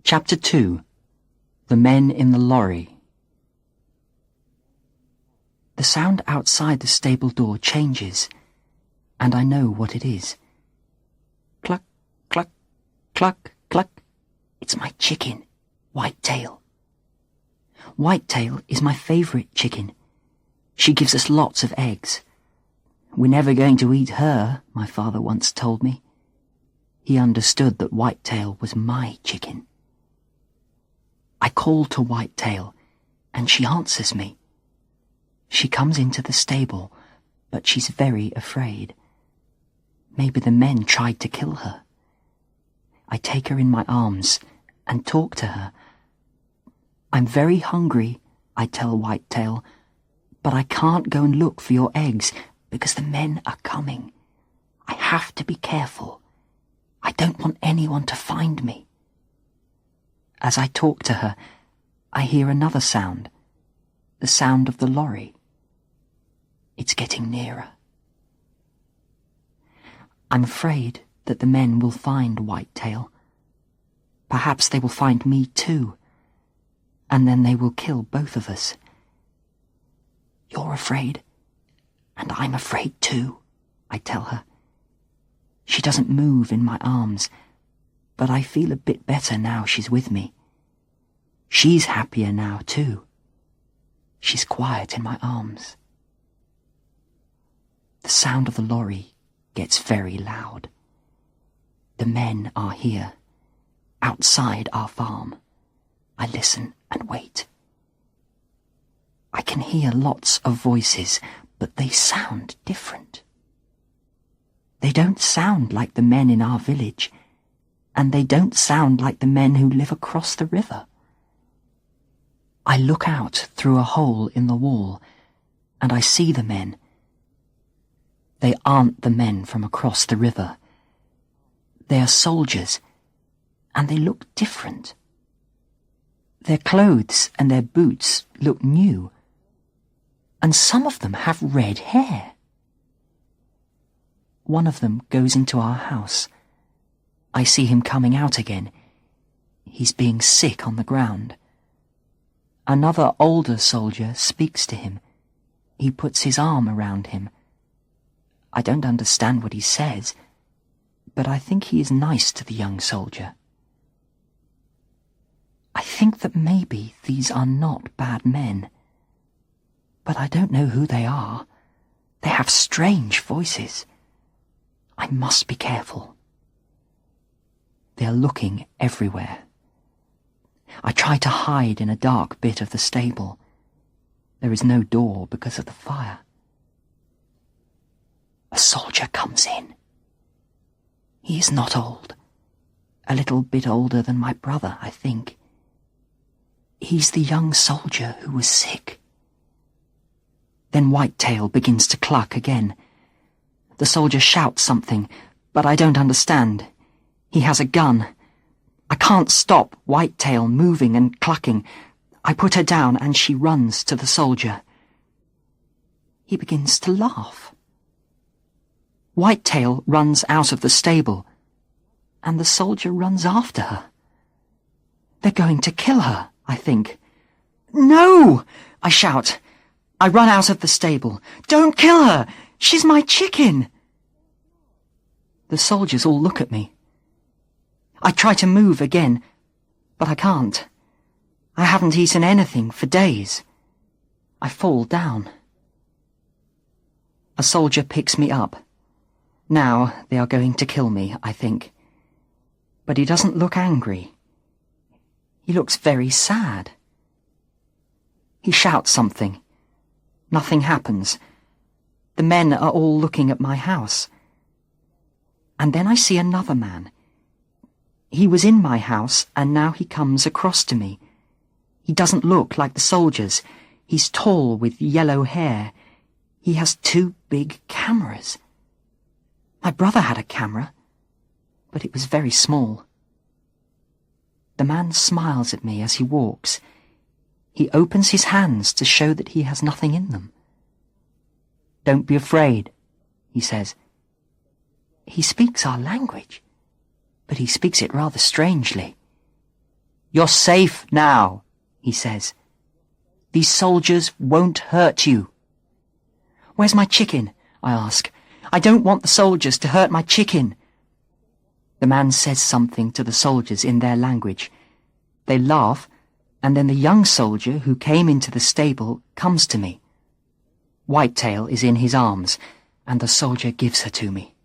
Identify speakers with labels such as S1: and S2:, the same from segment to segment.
S1: Chapter 2. The Men in the Lorry. The sound outside the stable door changes, and I know what it is. Cluck, cluck, cluck, cluck. It's my chicken, Whitetail. Whitetail is my favourite chicken. She gives us lots of eggs. We're never going to eat her, my father once told me. He understood that Whitetail was my chicken. I call to Whitetail, and she answers me. She comes into the stable, but she's very afraid. Maybe the men tried to kill her. I take her in my arms and talk to her. I'm very hungry, I tell Whitetail, but I can't go and look for your eggs because the men are coming. I have to be careful. I don't want anyone to find me. As I talk to her, I hear another sound, the sound of the lorry. It's getting nearer. I'm afraid that the men will find Whitetail. Perhaps they will find me too, and then they will kill both of us. You're afraid, and I'm afraid too, I tell her. She doesn't move in my arms, but I feel a bit better now she's with me. She's happier now too. She's quiet in my arms. The sound of the lorry gets very loud. The men are here, outside our farm. I listen and wait. I can hear lots of voices, but they sound different. They don't sound like the men in our village, and they don't sound like the men who live across the river. I look out through a hole in the wall, and I see the men. They aren't the men from across the river. They are soldiers, and they look different. Their clothes and their boots look new, and some of them have red hair. One of them goes into our house. I see him coming out again. He's being sick on the ground. Another older soldier speaks to him. He puts his arm around him. I don't understand what he says, but I think he is nice to the young soldier. I think that maybe these are not bad men, but I don't know who they are. They have strange voices. I must be careful. They are looking everywhere. I try to hide in a dark bit of the stable. There is no door because of the fire. A soldier comes in. He is not old. A little bit older than my brother, I think. He's the young soldier who was sick. Then Whitetail begins to cluck again. The soldier shouts something, but I don't understand. He has a gun. I can't stop Whitetail moving and clucking. I put her down and she runs to the soldier. He begins to laugh. Whitetail runs out of the stable, and the soldier runs after her. They're going to kill her, I think. No! I shout. I run out of the stable. Don't kill her! She's my chicken! The soldiers all look at me. I try to move again, but I can't. I haven't eaten anything for days. I fall down. A soldier picks me up. Now they are going to kill me, I think. But he doesn't look angry. He looks very sad. He shouts something. Nothing happens. The men are all looking at my house. And then I see another man. He was in my house, and now he comes across to me. He doesn't look like the soldiers. He's tall with yellow hair. He has 2 big cameras. My brother had a camera, but it was very small. The man smiles at me as he walks. He opens his hands to show that he has nothing in them. "Don't be afraid," he says. He speaks our language, but he speaks it rather strangely. "You're safe now," he says. "These soldiers won't hurt you." "Where's my chicken?" I ask. "I don't want the soldiers to hurt my chicken." The man says something to the soldiers in their language. They laugh, and then the young soldier who came into the stable comes to me. Whitetail is in his arms, and the soldier gives her to me.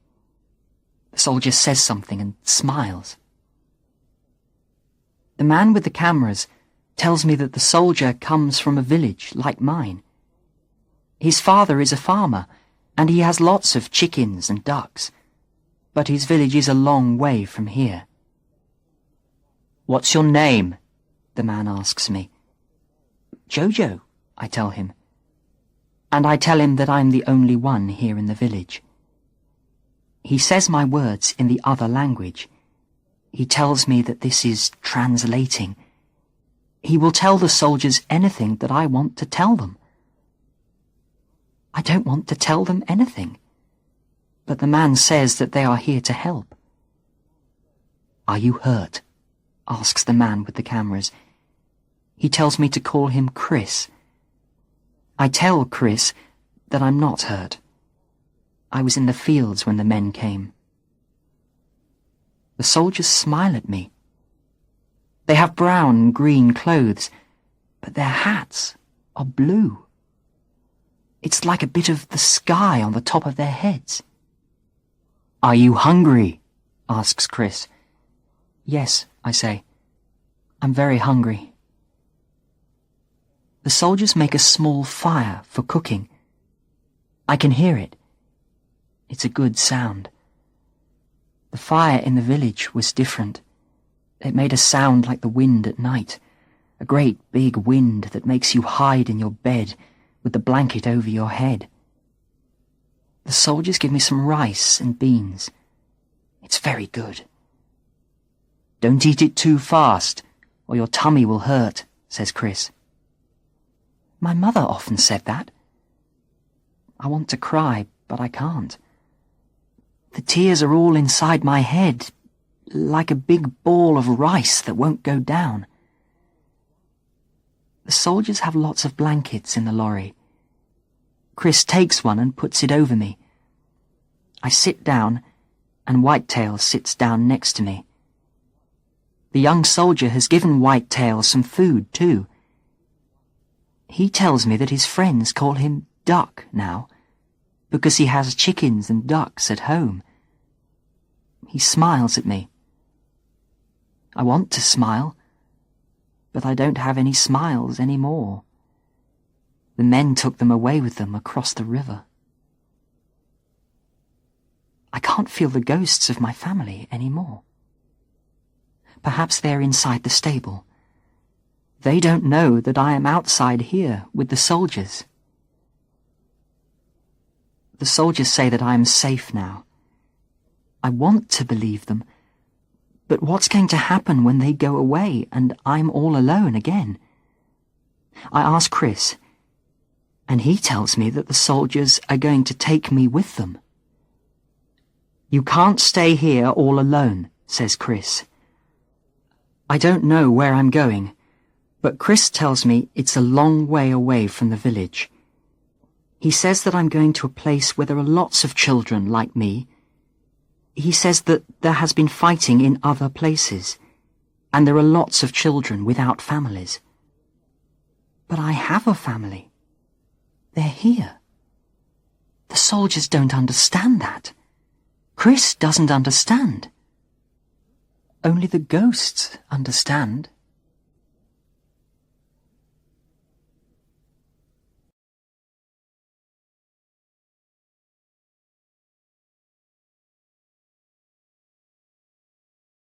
S1: The soldier says something and smiles. The man with the cameras tells me that the soldier comes from a village like mine. His father is a farmer, and he has lots of chickens and ducks, but his village is a long way from here. "What's your name?" the man asks me. "Jojo," I tell him. And I tell him that I'm the only one here in the village. He says my words in the other language. He tells me that this is translating. He will tell the soldiers anything that I want to tell them. I don't want to tell them anything, but the man says that they are here to help. "Are you hurt?" asks the man with the cameras. He tells me to call him Chris. I tell Chris that I'm not hurt. I was in the fields when the men came. The soldiers smile at me. They have brown and green clothes, but their hats are blue. It's like a bit of the sky on the top of their heads. "Are you hungry?" asks Chris. "Yes," I say. "I'm very hungry." The soldiers make a small fire for cooking. I can hear it. It's a good sound. The fire in the village was different. It made a sound like the wind at night, a great big wind that makes you hide in your bed with the blanket over your head. The soldiers give me some rice and beans. It's very good. "Don't eat it too fast, or your tummy will hurt," says Chris. My mother often said that. I want to cry, but I can't. The tears are all inside my head, like a big ball of rice that won't go down. The soldiers have lots of blankets in the lorry. Chris takes one and puts it over me. I sit down, and Whitetail sits down next to me. The young soldier has given Whitetail some food, too. He tells me that his friends call him Duck now, because he has chickens and ducks at home. He smiles at me. I want to smile, but I don't have any smiles anymore. The men took them away with them across the river. I can't feel the ghosts of my family anymore. Perhaps they're inside the stable. They don't know that I am outside here with the soldiers. The soldiers say that I am safe now. I want to believe them, but what's going to happen when they go away and I'm all alone again? I ask Chris, and he tells me that the soldiers are going to take me with them. "You can't stay here all alone," says Chris. I don't know where I'm going, but Chris tells me it's a long way away from the village. He says that I'm going to a place where there are lots of children like me. He says that there has been fighting in other places, and there are lots of children without families. But I have a family. They're here. The soldiers don't understand that. Chris doesn't understand. Only the ghosts understand.